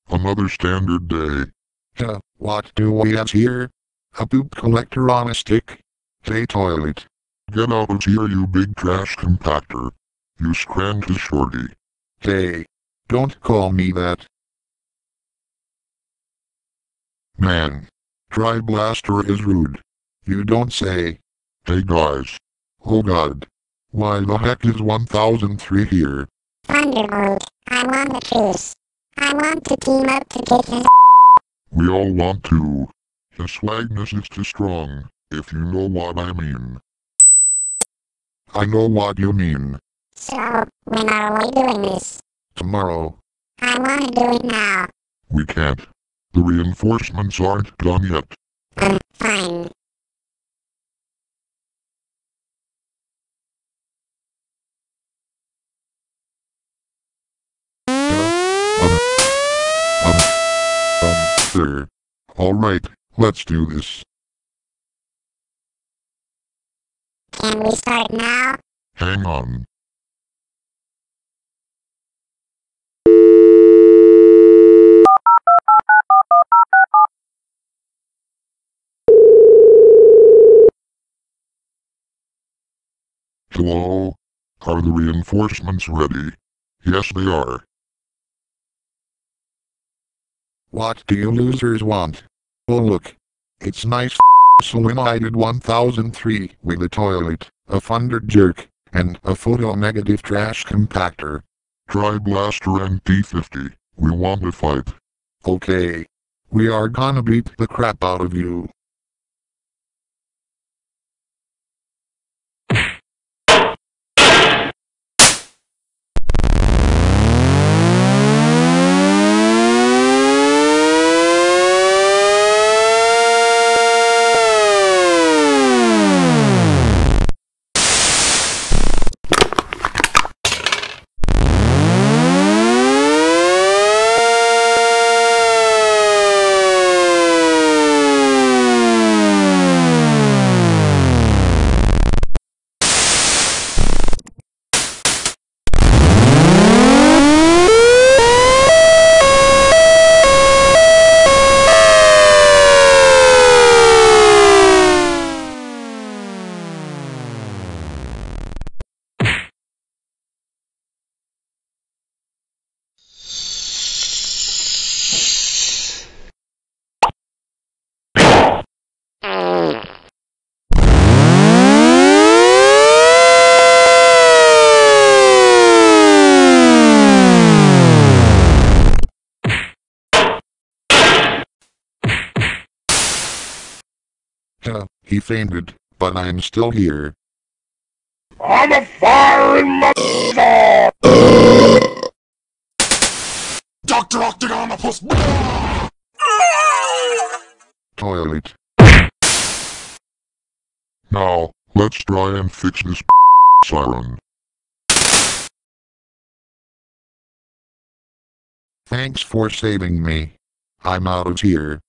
Another standard day. What do we have here? A poop collector on a stick? Hey toilet. Get out of here, you big trash compactor. You scranky shorty. Hey. Don't call me that. Man. Tri-blaster is rude. You don't say. Hey guys. Oh god. Why the heck is 1003 here? Thunderbolt, I want the truce. I want to team up to kick his We all want to. His swagness is too strong, if you know what I mean. I know what you mean. So, when are we doing this? Tomorrow. I wanna do it now. We can't. The reinforcements aren't done yet. Fine. Sir. Alright, let's do this. Can we start now? Hang on. Hello? Are the reinforcements ready? Yes, they are. What do you losers want? Oh look. It's nice solenoided 1003 with a toilet, a thunder jerk, and a photo-negative trash compactor. Tri-blaster and T50. We want to fight. Okay. We are gonna beat the crap out of you. He fainted, but I'm still here. I'm a fire in my Dr. Octagonopus! Toilet. Now, let's try and fix this siren. Thanks for saving me. I'm out of here.